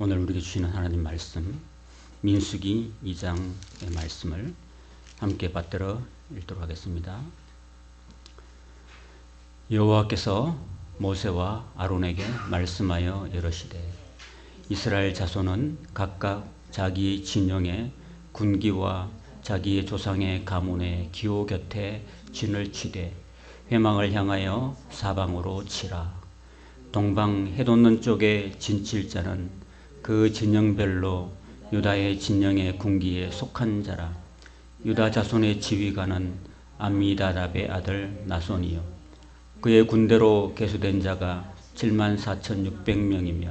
오늘 우리에게 주시는 하나님 말씀 민수기 2장의 말씀을 함께 받들어 읽도록 하겠습니다. 여호와께서 모세와 아론에게 말씀하여 이르시되 이스라엘 자손은 각각 자기 진영의 군기와 자기의 조상의 가문의 기호 곁에 진을 치되 회망을 향하여 사방으로 치라. 동방 해돋는 쪽에 진칠 자는 그 진영별로 유다의 진영의 군기에 속한 자라. 유다 자손의 지휘관은 암미다답의 아들 나손이요 그의 군대로 계수된 자가 74,600명이며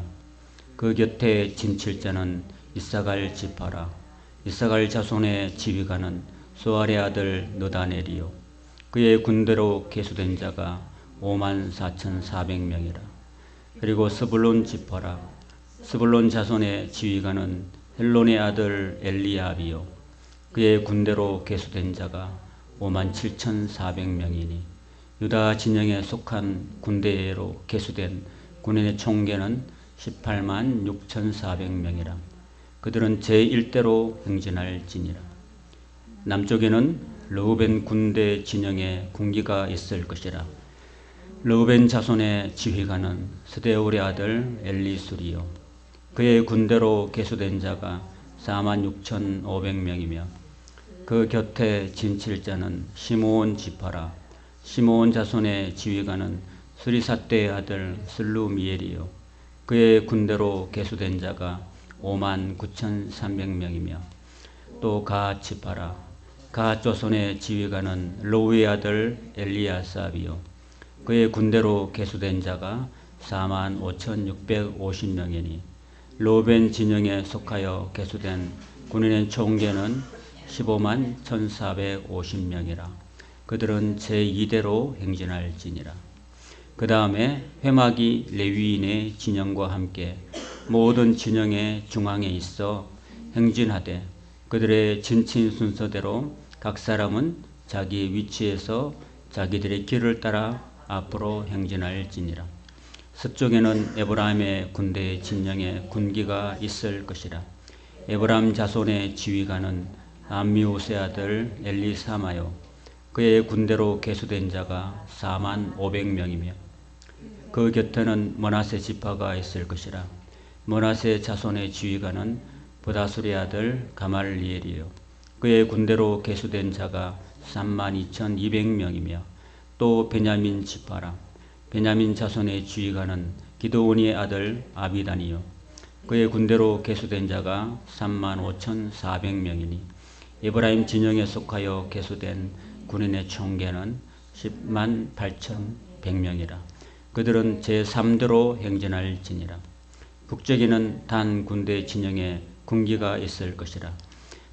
그 곁에 진칠 자는 이사갈 지파라. 이사갈 자손의 지휘관은 소알의 아들 느다넬이요 그의 군대로 계수된 자가 54,400명이라. 그리고 스불론 지파라. 스불론 자손의 지휘관은 헬론의 아들 엘리압이요 그의 군대로 계수된 자가 57,400명이니 유다 진영에 속한 군대로 계수된 군인의 총계는 186,400명이라. 그들은 제1대로 행진할지니라. 남쪽에는 르우벤 군대 진영에 군기가 있을 것이라. 르우벤 자손의 지휘관은 스데울의 아들 엘리술이요 그의 군대로 계수된 자가 46,500명이며 그 곁에 진칠 자는 시므온 지파라. 시므온 자손의 지휘관은 스리삿대의 아들 슬루미엘이요 그의 군대로 계수된 자가 59,300명이며 또 가 지파라. 가 조손의 지휘관은 로우의 아들 엘리아삽이요 그의 군대로 계수된 자가 45,650명이니 르우벤 진영에 속하여 계수된 군인의 총계는 151,450명이라. 그들은 제2대로 행진할지니라. 그 다음에 회막이 레위인의 진영과 함께 모든 진영의 중앙에 있어 행진하되 그들의 진친 순서대로 각 사람은 자기 위치에서 자기들의 길을 따라 앞으로 행진할지니라. 서쪽에는 에브라임의 군대의 진영에 군기가 있을 것이라. 에브라임 자손의 지휘관은 암미우스의 아들 엘리사마요 그의 군대로 계수된 자가 45,500명이며 그 곁에는 므낫세 지파가 있을 것이라. 므낫세 자손의 지휘관은 브다술의 아들 가말리엘이요 그의 군대로 계수된 자가 32,200명이며 또 베냐민 지파라. 베냐민 자손의 지휘관은 기드온의 아들 아비단이요 그의 군대로 계수된 자가 35,400명이니 에브라임 진영에 속하여 계수된 군인의 총계는 108,100명이라. 그들은 제3대로 행진할지니라. 북쪽에는 단 군대 진영에 군기가 있을 것이라.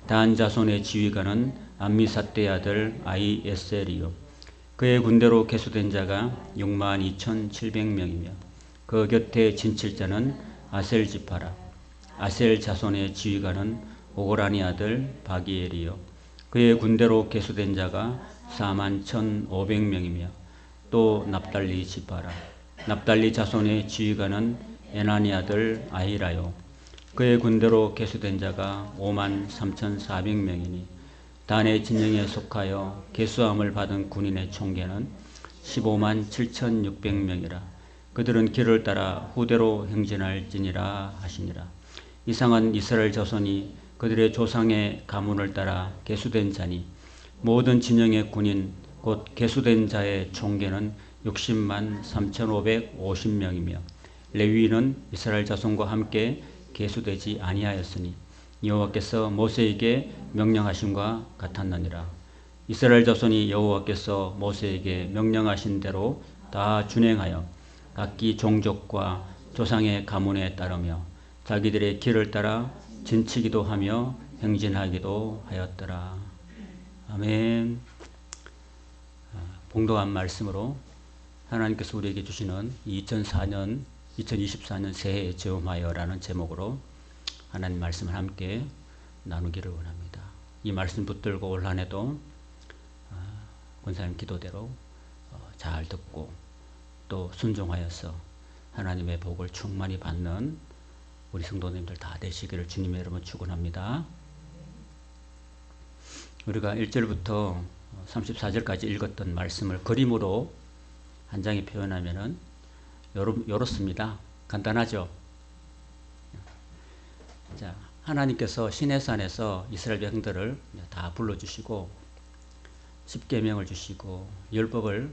단 자손의 지휘관은 암미삿대의 아들 아이에셀이요 그의 군대로 계수된 자가 62,700명이며 그 곁에 진칠 자는 아셀 지파라. 아셀 자손의 지휘관은 오고라니 아들 바기엘이요 그의 군대로 계수된 자가 41,500명이며 또 납달리 지파라. 납달리 자손의 지휘관은 에나니 아들 아히라요 그의 군대로 계수된 자가 53,400명이니 단의 진영에 속하여 계수함을 받은 군인의 총계는 157,600명이라. 그들은 길을 따라 후대로 행진할지니라 하시니라. 이상한 이스라엘 자손이 그들의 조상의 가문을 따라 계수된 자니 모든 진영의 군인 곧 계수된 자의 총계는 603,550명이며 레위인은 이스라엘 자손과 함께 계수되지 아니하였으니 여호와께서 모세에게 명령하심과 같았느니라. 이스라엘 자손이 여호와께서 모세에게 명령하신 대로 다 준행하여 각기 종족과 조상의 가문에 따르며 자기들의 길을 따라 진치기도 하며 행진하기도 하였더라. 아멘. 봉독한 말씀으로 하나님께서 우리에게 주시는 2024년 새해 체험하여라는 제목으로 하나님 말씀을 함께 나누기를 원합니다. 이 말씀 붙들고 올 한 해도 권사님 기도대로 잘 듣고 또 순종하여서 하나님의 복을 충만히 받는 우리 성도님들 다 되시기를 주님의 이름으로 축원합니다. 우리가 1절부터 34절까지 읽었던 말씀을 그림으로 한 장에 표현하면은 요렇습니다. 간단하죠? 자, 하나님께서 시내산에서 이스라엘 백성들을 다 불러주시고 십계명을 주시고 율법을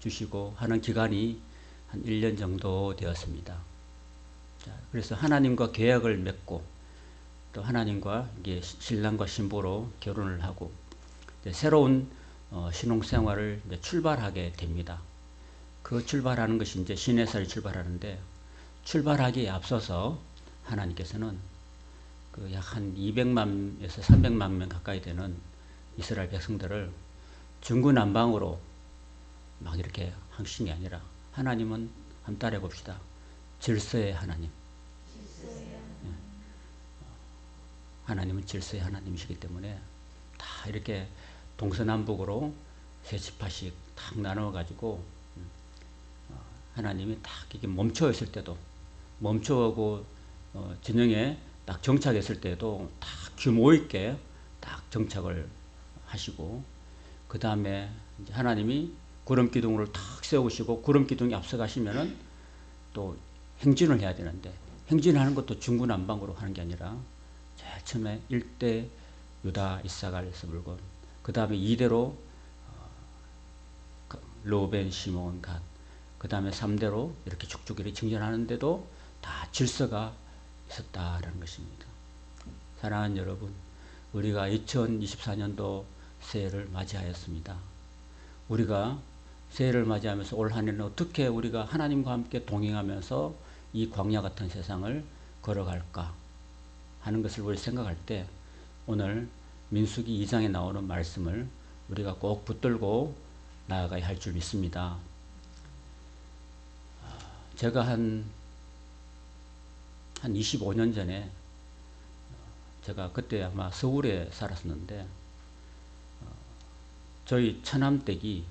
주시고 하는 기간이 한 1년 정도 되었습니다. 자, 그래서 하나님과 계약을 맺고 또 하나님과 이게 신랑과 신부로 결혼을 하고 새로운 신혼생활을 출발하게 됩니다. 그 출발하는 것이 이제 시내산을 출발하는데 출발하기에 앞서서 하나님께서는 그 약 한 200만에서 300만 명 가까이 되는 이스라엘 백성들을 중구난방으로 막 이렇게 하신 게 아니라 하나님은 한번 따라해 봅시다. 질서의 하나님. 하나님은 질서의 하나님이시기 때문에 다 이렇게 동서남북으로 세 지파씩 딱 나눠 가지고 하나님이 딱 이게 멈춰 있을 때도 멈춰오고 진영에 딱 정착했을 때도 딱 규모 있게 딱 정착을 하시고 그 다음에 하나님이 구름 기둥을 탁 세우시고 구름 기둥이 앞서가시면은 또 행진을 해야 되는데 행진하는 것도 중구난방으로 하는 게 아니라 제일 처음에 1대 유다 이사갈 스불곤 그 다음에 2대로 로벤 시몬 갓 그 다음에 3대로 이렇게 쭉쭉 이렇게 증전하는데도 다 질서가 있었다라는 것입니다. 사랑하는 여러분, 우리가 2024년도 새해를 맞이하였습니다. 우리가 새해를 맞이하면서 올 한 해는 어떻게 우리가 하나님과 함께 동행하면서 이 광야 같은 세상을 걸어갈까 하는 것을 우리 생각할 때 오늘 민수기 2장에 나오는 말씀을 우리가 꼭 붙들고 나아가야 할 줄 믿습니다. 제가 한 25년 전에 제가 그때 아마 서울에 살았었는데 저희 처남댁이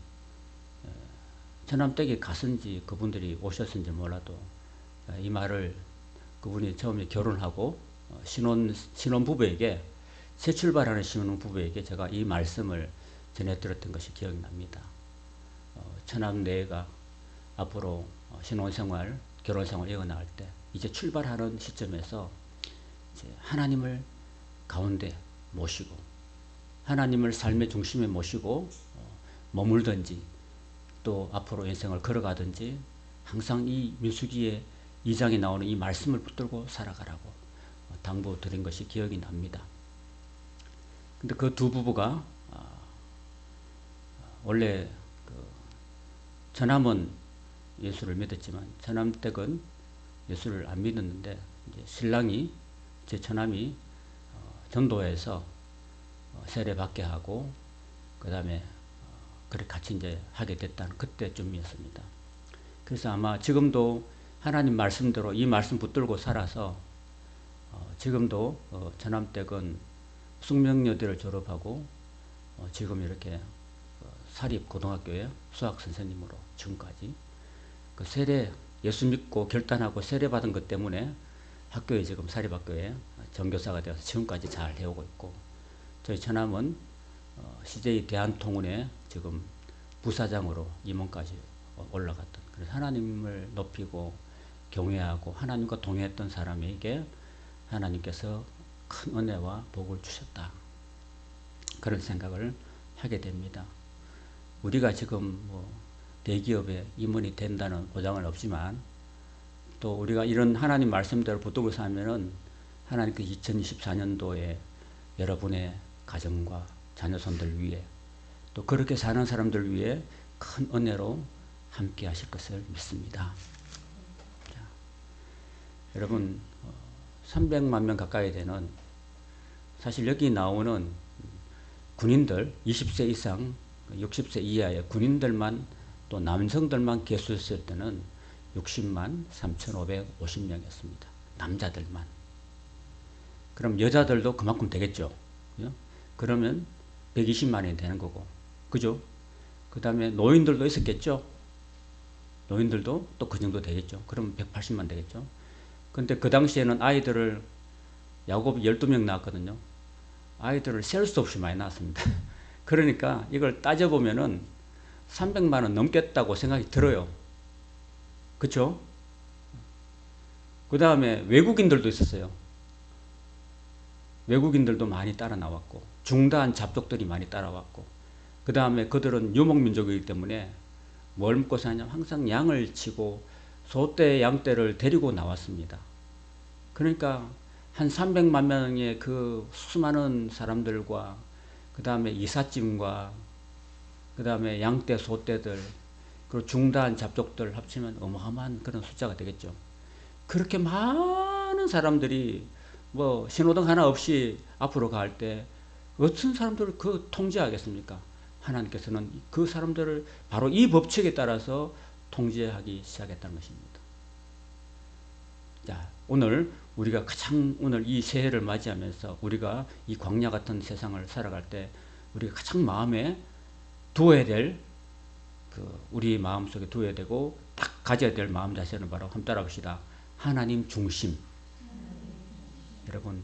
갔은지 그분들이 오셨은지 몰라도 이 말을 그분이 처음에 결혼하고 신혼부부에게 새 출발하는 신혼부부에게 제가 이 말씀을 전해드렸던 것이 기억이 납니다. 처남내가 앞으로 신혼생활, 결혼생활 이어나갈 때 이제 출발하는 시점에서 이제 하나님을 가운데 모시고 하나님을 삶의 중심에 모시고 머물든지 또 앞으로 인생을 걸어가든지 항상 이 민수기의 2장에 나오는 이 말씀을 붙들고 살아가라고 당부드린 것이 기억이 납니다. 근데 그 두 부부가 원래 처남은 예수를 믿었지만 처남댁은 예수를 안 믿었는데 이제 신랑이 제 처남이 전도해서 세례받게 하고 그 다음에 그렇게 같이 이제 하게 됐다는 그때쯤이었습니다. 그래서 아마 지금도 하나님 말씀대로 이 말씀 붙들고 살아서 지금도 처남댁은 숙명여대를 졸업하고 지금 이렇게 사립고등학교에 수학 선생님으로 지금까지 그 세례 예수 믿고 결단하고 세례 받은 것 때문에 학교에 지금 사립학교에 전교사가 되어서 지금까지 잘 해오고 있고 저희 처남은 CJ 대한통운에 지금 부사장으로 임원까지 올라갔던 그래서 하나님을 높이고 경외하고 하나님과 동행했던 사람에게 하나님께서 큰 은혜와 복을 주셨다. 그런 생각을 하게 됩니다. 우리가 지금 대기업에 임원이 된다는 보장은 없지만 또 우리가 이런 하나님 말씀대로 붙들고 살면은 하나님께 2024년도에 여러분의 가정과 자녀손들 위해 또 그렇게 사는 사람들 위해 큰 은혜로 함께 하실 것을 믿습니다. 자, 여러분 300만 명 가까이 되는 사실 여기 나오는 군인들 20세 이상 60세 이하의 군인들만 또 남성들만 개수했을 때는 60만 3,550명이었습니다. 남자들만. 그럼 여자들도 그만큼 되겠죠. 그러면 120만이 되는 거고. 그죠? 그 다음에 노인들도 있었겠죠. 노인들도 또 그 정도 되겠죠. 그러면 180만 되겠죠. 근데 그 당시에는 아이들을 야곱이 12명 낳았거든요. 아이들을 셀 수 없이 많이 낳았습니다. 그러니까 이걸 따져보면은 300만 원 넘겠다고 생각이 들어요. 그쵸? 그 다음에 외국인들도 있었어요. 외국인들도 많이 따라 나왔고, 중다한 잡족들이 많이 따라왔고, 그 다음에 그들은 유목민족이기 때문에 뭘 먹고 사냐면 항상 양을 치고 소떼, 양떼를 데리고 나왔습니다. 그러니까 한 300만 명의 그 수많은 사람들과 그 다음에 이삿짐과 그 다음에 양떼, 소떼들, 그리고 중다한 잡족들 합치면 어마어마한 그런 숫자가 되겠죠. 그렇게 많은 사람들이 뭐 신호등 하나 없이 앞으로 갈 때 어떤 사람들을 그 통제하겠습니까? 하나님께서는 그 사람들을 바로 이 법칙에 따라서 통제하기 시작했다는 것입니다. 자, 오늘 우리가 가장 오늘 이 새해를 맞이하면서 우리가 이 광야 같은 세상을 살아갈 때 우리가 가장 마음에 두어야 될 우리 마음속에 두어야 되고 딱 가져야 될 마음 자세는 바로 한번 따라합시다. 하나님 중심. 여러분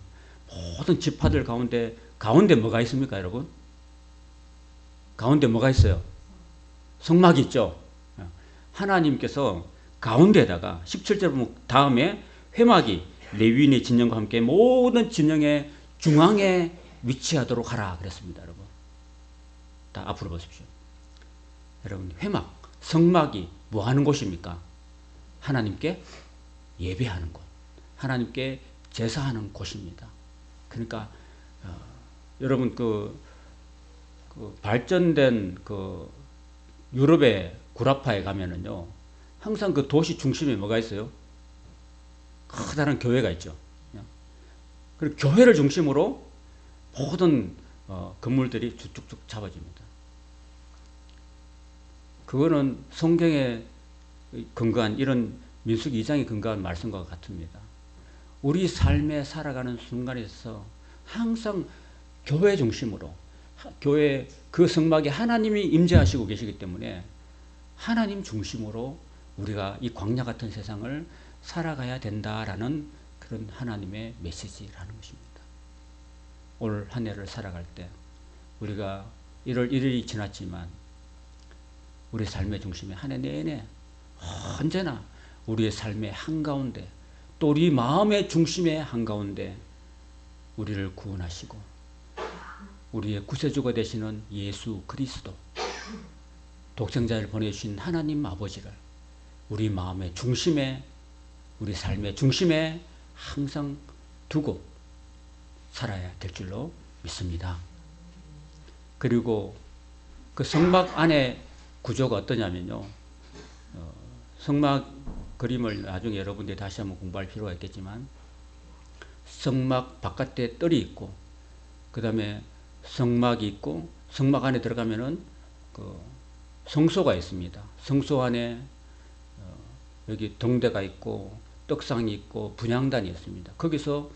모든 지파들 가운데 뭐가 있습니까, 여러분? 가운데 뭐가 있어요? 성막이 있죠. 하나님께서 가운데에다가 17절 보면 다음에 회막이 레위인의 진영과 함께 모든 진영의 중앙에 위치하도록 하라 그랬습니다, 여러분. 다 앞으로 보십시오. 여러분 회막, 성막이 뭐 하는 곳입니까? 하나님께 예배하는 곳, 하나님께 제사하는 곳입니다. 그러니까 여러분 그 발전된 그 유럽의 구라파에 가면은요, 항상 그 도시 중심에 뭐가 있어요? 커다란 교회가 있죠. 그리고 교회를 중심으로 모든 건물들이 쭉쭉쭉 잡아집니다. 그거는 성경에 근거한 이런 민수기 2장에 근거한 말씀과 같습니다. 우리 삶에 살아가는 순간에서 항상 교회 중심으로, 교회 그 성막에 하나님이 임재하시고 계시기 때문에 하나님 중심으로 우리가 이 광야 같은 세상을 살아가야 된다라는 그런 하나님의 메시지라는 것입니다. 올 한 해를 살아갈 때 우리가 1월 1일이 지났지만 우리 삶의 중심에 한 해 내내 언제나 우리의 삶의 한가운데 또 우리 마음의 중심의 한가운데 우리를 구원하시고 우리의 구세주가 되시는 예수 그리스도 독생자를 보내주신 하나님 아버지를 우리 마음의 중심에 우리 삶의 중심에 항상 두고 살아야 될 줄로 믿습니다. 그리고 그 성막 안에 구조가 어떠냐면요, 성막 그림을 나중에 여러분들이 다시 한번 공부할 필요가 있겠지만 성막 바깥에 뜰이 있고 그 다음에 성막이 있고 성막 안에 들어가면은 그 성소가 있습니다. 성소 안에 여기 등대가 있고 떡상이 있고 분향단이 있습니다. 거기서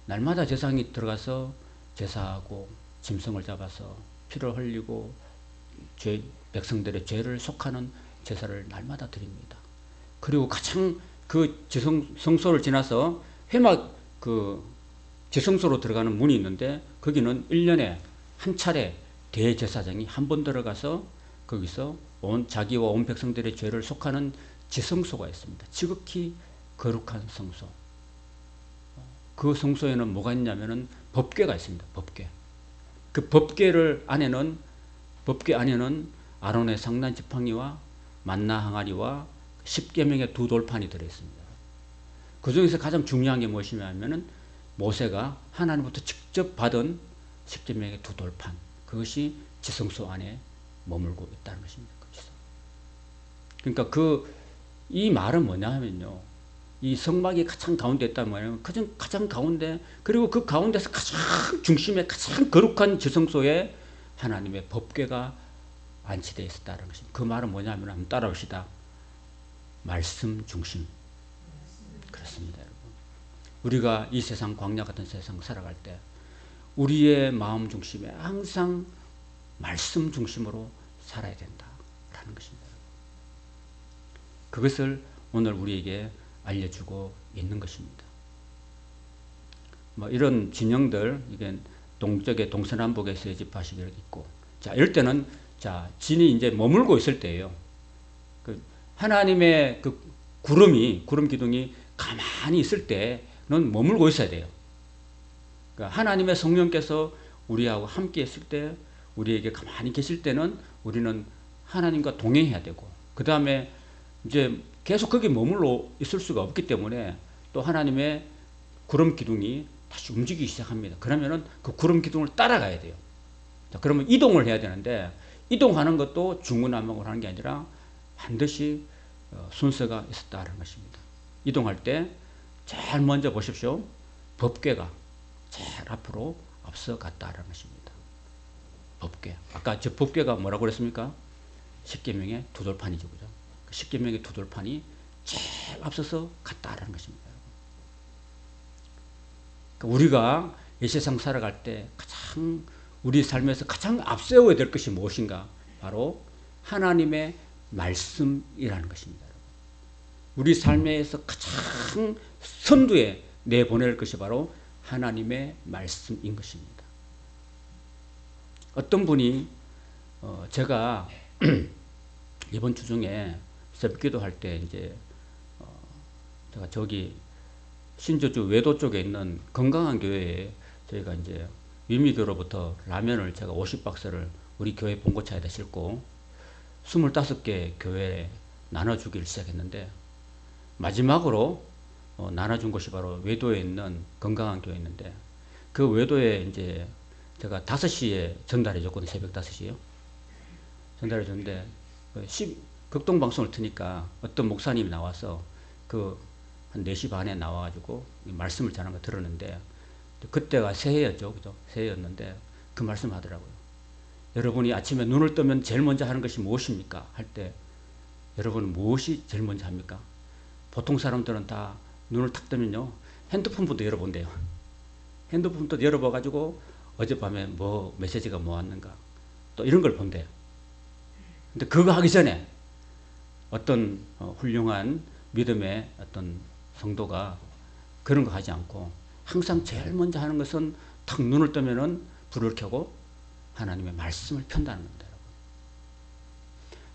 날마다 제사장이 들어가서 제사하고 짐승을 잡아서 피를 흘리고 백성들의 죄를 속하는 제사를 날마다 드립니다. 그리고 가장 그 성소를 지나서 회막 그 지성소로 들어가는 문이 있는데 거기는 1년에 한 차례 대제사장이 한 번 들어가서 거기서 자기와 온 백성들의 죄를 속하는 지성소가 있습니다. 지극히 거룩한 성소. 그 성소에는 뭐가 있냐면은 법궤가 있습니다. 법궤. 그 법궤 안에는 아론의 상단 지팡이와 만나 항아리와 십계명의 두 돌판이 들어있습니다. 그 중에서 가장 중요한 게 무엇이냐면은 모세가 하나님부터 직접 받은 십계명의 두 돌판, 그것이 지성소 안에 머물고 있다는 것입니다. 그러니까 이 말은 뭐냐면요, 이 성막이 가장 가운데 있다는 말이에요. 가장 가운데, 그리고 그 가운데서 가장 중심에 가장 거룩한 지성소에 하나님의 법궤가 안치되어 있었다는 것입니다. 그 말은 뭐냐면 한번 따라옵시다. 말씀 중심. 그렇습니다, 여러분. 우리가 이 세상 광야 같은 세상 살아갈 때 우리의 마음 중심에 항상 말씀 중심으로 살아야 된다라는 것입니다. 그것을 오늘 우리에게 알려주고 있는 것입니다. 뭐 이런 진영들, 이게 동쪽에 동서남북에 세 지파씩 이렇게 있고, 자, 이럴 때는, 자, 진이 이제 머물고 있을 때예요. 그 하나님의 그 구름 기둥이 가만히 있을 때는 머물고 있어야 돼요. 그러니까 하나님의 성령께서 우리하고 함께 있을 때, 우리에게 가만히 계실 때는 우리는 하나님과 동행해야 되고, 그 다음에 이제 계속 거기 머물러 있을 수가 없기 때문에 또 하나님의 구름 기둥이 다시 움직이기 시작합니다. 그러면은 그 구름 기둥을 따라가야 돼요. 자, 그러면 이동을 해야 되는데, 이동하는 것도 중구난방으로 하는 게 아니라 반드시 순서가 있었다는 것입니다. 이동할 때 제일 먼저 보십시오. 법궤가 제일 앞으로 앞서갔다는 것입니다. 법궤. 아까 저 법궤가 뭐라고 그랬습니까? 십계명의 두 돌판이죠, 그죠? 그 십계명의 두 돌판이 제일 앞서서 갔다라는 것입니다. 그러니까 우리가 이 세상 살아갈 때 가장 우리 삶에서 가장 앞세워야 될 것이 무엇인가? 바로 하나님의 말씀이라는 것입니다. 우리 삶에서 가장 선두에 내보낼 것이 바로 하나님의 말씀인 것입니다. 어떤 분이 제가 이번 주 중에 새벽기도 할 때 이제 제가 저기 신주주 외도 쪽에 있는 건강한 교회에 저희가 이제 위미교로부터 라면을 제가 50박스를 우리 교회 봉고차에다 싣고 25개 교회에 나눠주기를 시작했는데, 마지막으로 나눠준 곳이 바로 외도에 있는 건강한 교회였는데, 그 외도에 이제 제가 5시에 전달해 줬거든요. 새벽 5시에요. 전달해 줬는데, 극동방송을 트니까 어떤 목사님이 나와서 한 4시 반에 나와가지고 말씀을 전하는 거 들었는데, 그때가 새해였죠. 그죠? 새해였는데 그 말씀 하더라고요. 여러분이 아침에 눈을 뜨면 제일 먼저 하는 것이 무엇입니까? 할 때 여러분은 무엇이 제일 먼저 합니까? 보통 사람들은 다 눈을 탁 뜨면요, 핸드폰부터 열어본대요. 핸드폰부터 열어봐가지고 어젯밤에 뭐 메시지가 뭐 왔는가 또 이런 걸 본대요. 근데 그거 하기 전에 어떤 훌륭한 믿음의 어떤 성도가 그런 거 하지 않고 항상 제일 먼저 하는 것은 탁 눈을 뜨면은 불을 켜고 하나님의 말씀을 편다는 겁니다. 여러분.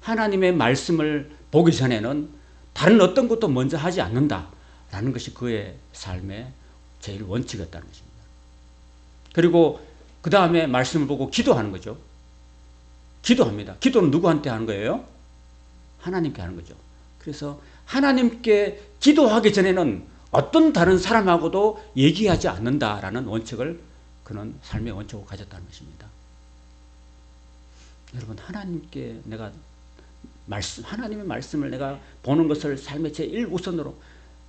하나님의 말씀을 보기 전에는 다른 어떤 것도 먼저 하지 않는다라는 것이 그의 삶의 제일 원칙이었다는 것입니다. 그리고 그 다음에 말씀을 보고 기도하는 거죠. 기도합니다. 기도는 누구한테 하는 거예요? 하나님께 하는 거죠. 그래서 하나님께 기도하기 전에는 어떤 다른 사람하고도 얘기하지 않는다라는 원칙을 그는 삶의 원칙으로 가졌다는 것입니다. 여러분, 하나님께 내가 하나님의 말씀을 내가 보는 것을 삶의 제일 우선으로,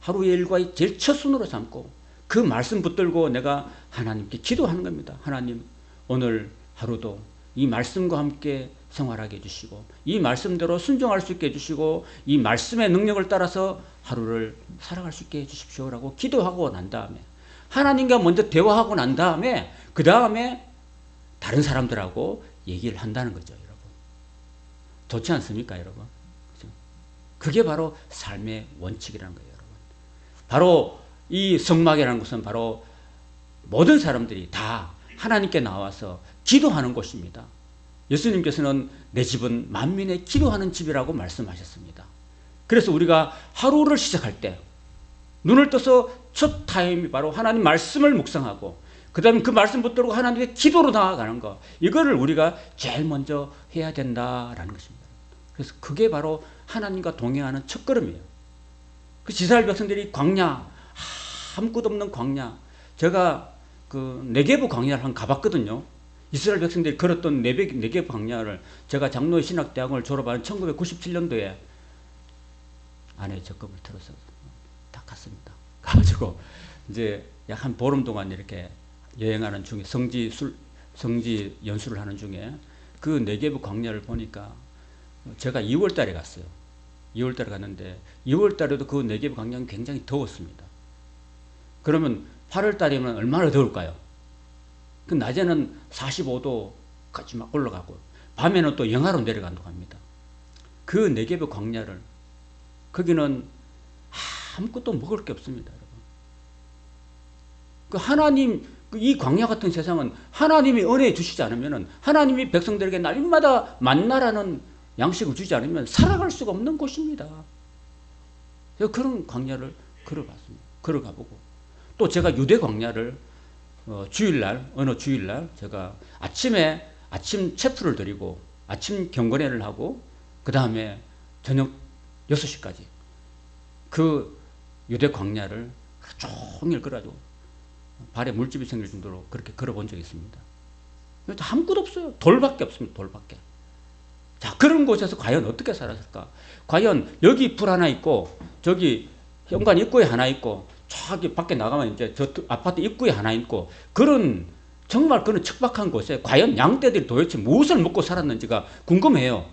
하루의 일과의 제일 첫 순으로 삼고 그 말씀 붙들고 내가 하나님께 기도하는 겁니다. 하나님, 오늘 하루도 이 말씀과 함께 생활하게 해주시고, 이 말씀대로 순종할 수 있게 해주시고, 이 말씀의 능력을 따라서 하루를 살아갈 수 있게 해주십시오라고 기도하고 난 다음에, 하나님과 먼저 대화하고 난 다음에, 그 다음에 다른 사람들하고 얘기를 한다는 거죠, 여러분. 좋지 않습니까, 여러분? 그죠? 그게 바로 삶의 원칙이라는 거예요, 여러분. 바로 이 성막이라는 것은 바로 모든 사람들이 다 하나님께 나와서 기도하는 곳입니다. 예수님께서는 내 집은 만민의 기도하는 집이라고 말씀하셨습니다. 그래서 우리가 하루를 시작할 때 눈을 떠서 첫 타임이 바로 하나님 말씀을 묵상하고, 그 다음에 그 말씀 붙들고 하나님의 기도로 나아가는 것, 이거를 우리가 제일 먼저 해야 된다라는 것입니다. 그래서 그게 바로 하나님과 동행하는 첫걸음이에요. 그 이스라엘 백성들이 광야, 아무것도 없는 광야, 제가 그 네게브 광야를 한 가봤거든요. 이스라엘 백성들이 걸었던 네게브 광야를 제가 장로의 신학대학을 졸업한 1997년도에 아내의 적금을 들어서 다 갔습니다. 가가지고 이제 약 한 보름 동안 이렇게 여행하는 중에 성지 연수를 하는 중에 그 네게브 광야를 보니까, 제가 2월 달에 갔어요. 2월 달에 갔는데 2월 달에도 그 네게브 광야는 굉장히 더웠습니다. 그러면 8월 달이면 얼마나 더울까요? 그 낮에는 45도까지 막 올라가고 밤에는 또 영하로 내려간다고 합니다. 그 네게브 광야를, 거기는 아무것도 먹을 게 없습니다. 여러분. 그 하나님, 이 광야 같은 세상은 하나님이 은혜 주시지 않으면, 하나님이 백성들에게 날마다 만나라는 양식을 주지 않으면 살아갈 수가 없는 곳입니다. 그런 광야를 걸어봤습니다. 걸어가보고, 또 제가 유대 광야를 주일날, 어느 주일날 제가 아침 체프를 드리고 아침 경건회를 하고 그 다음에 저녁 6시까지 그 유대 광야를 종일 걸어가지고 발에 물집이 생길 정도로 그렇게 걸어본 적이 있습니다. 아무것도 없어요. 돌밖에 없습니다. 돌밖에. 자, 그런 곳에서 과연 어떻게 살았을까? 과연 여기 불 하나 있고 저기 현관 입구에 하나 있고 저기 밖에 나가면 이제 저 아파트 입구에 하나 있고 그런 정말 그런 척박한 곳에 과연 양떼들이 도대체 무엇을 먹고 살았는지가 궁금해요.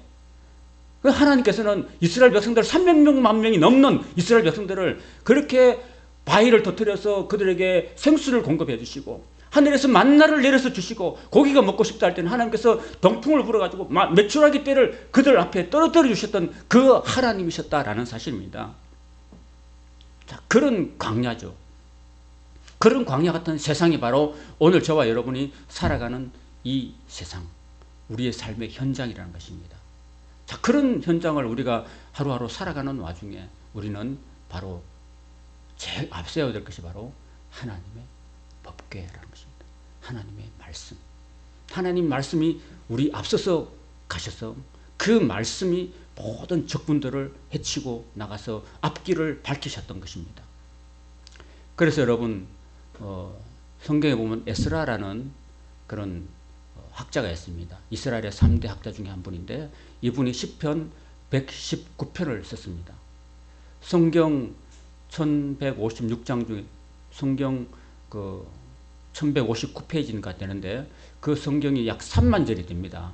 하나님께서는 이스라엘 백성들 300만 명이 넘는 이스라엘 백성들을 그렇게 바위를 터뜨려서 그들에게 생수를 공급해 주시고 하늘에서 만나를 내려서 주시고 고기가 먹고 싶다 할 때는 하나님께서 동풍을 불어가지고 메추라기 떼를 그들 앞에 떨어뜨려 주셨던 그 하나님이셨다라는 사실입니다. 자, 그런 광야죠. 그런 광야 같은 세상이 바로 오늘 저와 여러분이 살아가는 이 세상, 우리의 삶의 현장이라는 것입니다. 자, 그런 현장을 우리가 하루하루 살아가는 와중에 우리는 바로 제일 앞세워야 될 것이 바로 하나님의 법궤라는 것입니다. 하나님의 말씀. 하나님 말씀이 우리 앞서서 가셔서 그 말씀이 모든 적군들을 해치고 나가서 앞길을 밝히셨던 것입니다. 그래서 여러분 성경에 보면 에스라라는 그런 학자가 있습니다. 이스라엘의 3대 학자 중에 한 분인데 이분이 시편 119편을 썼습니다. 성경 1156장 중에 성경 그 1159페이지인가 되는데 그 성경이 약 3만 절이 됩니다.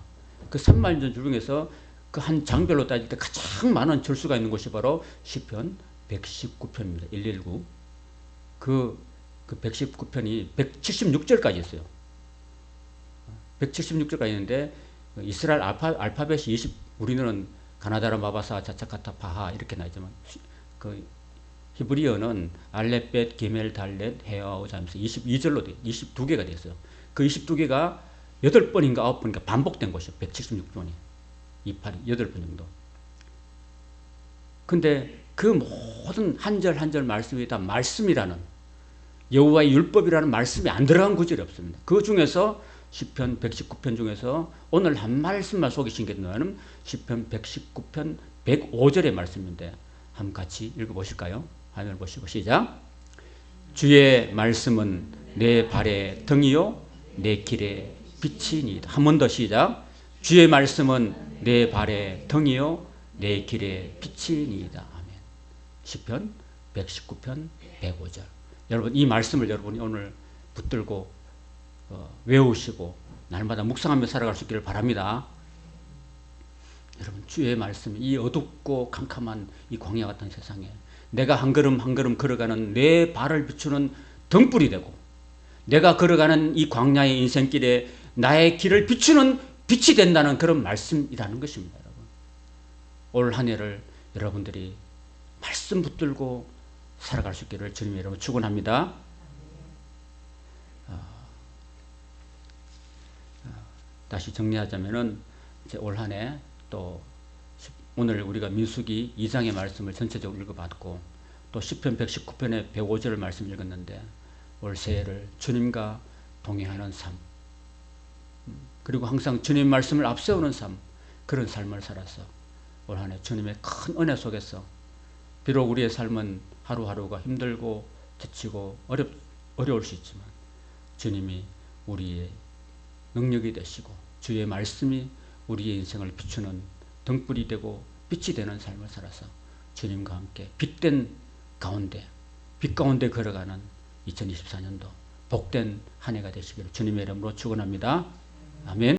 그 3만 절 중에서 그 한 장별로 따질 때 가장 많은 절수가 있는 곳이 바로 시편 119편입니다. 119. 그 119편이 176절까지 있어요. 176절까지 있는데 이스라엘 알파벳이 우리는 가나다라 마바사 자차카타 바하 이렇게 나있지만 그 히브리어는 알렙벳 기멜 달렛 헤아오 잠스 22절로 22개가 되어 있어요. 그 22개가 8번인가 9번인가 반복된 것이요. 176번이 8번 정도. 근데 그 모든 한 절 한 절 말씀이 다 말씀이라는 여호와의 율법이라는 말씀이 안 들어간 구절이 없습니다. 그 중에서 시편 119편 중에서 오늘 한 말씀만 소개시킨 게 뭐냐면 시편 119편 105절의 말씀인데 한번 같이 읽어보실까요? 화면을 보시고 시작. 주의 말씀은 내 발의 등이요 내 길의 빛이니이다. 한 번 더 시작. 주의 말씀은 내 발의 등이요 내 길의 빛이니이다. 아멘. 시편 119편 105절. 여러분 이 말씀을 여러분이 오늘 붙들고 외우시고 날마다 묵상하며 살아갈 수 있기를 바랍니다. 여러분 주의 말씀이 이 어둡고 캄캄한 이 광야 같은 세상에 내가 한 걸음 한 걸음 걸어가는 내 발을 비추는 등불이 되고 내가 걸어가는 이 광야의 인생길에 나의 길을 비추는 빛이 된다는 그런 말씀이라는 것입니다. 여러분 올 한 해를 여러분들이 말씀 붙들고 살아갈 수 있기를 주님 여러분 축원합니다. 다시 정리하자면은 이제 올 한 해 또 오늘 우리가 민수기 2장의 말씀을 전체적으로 읽어봤고 또 시편 119편의 105절 말씀 읽었는데 올 새해를 주님과 동행하는 삶 그리고 항상 주님 말씀을 앞세우는 삶 그런 삶을 살아서 올 한 해 주님의 큰 은혜 속에서 비록 우리의 삶은 하루하루가 힘들고 지치고 어려울 수 있지만 주님이 우리의 능력이 되시고 주의 말씀이 우리의 인생을 비추는 등불이 되고 빛이 되는 삶을 살아서 주님과 함께 빛 가운데 걸어가는 2024년도 복된 한 해가 되시기를 주님의 이름으로 축원합니다. 아멘.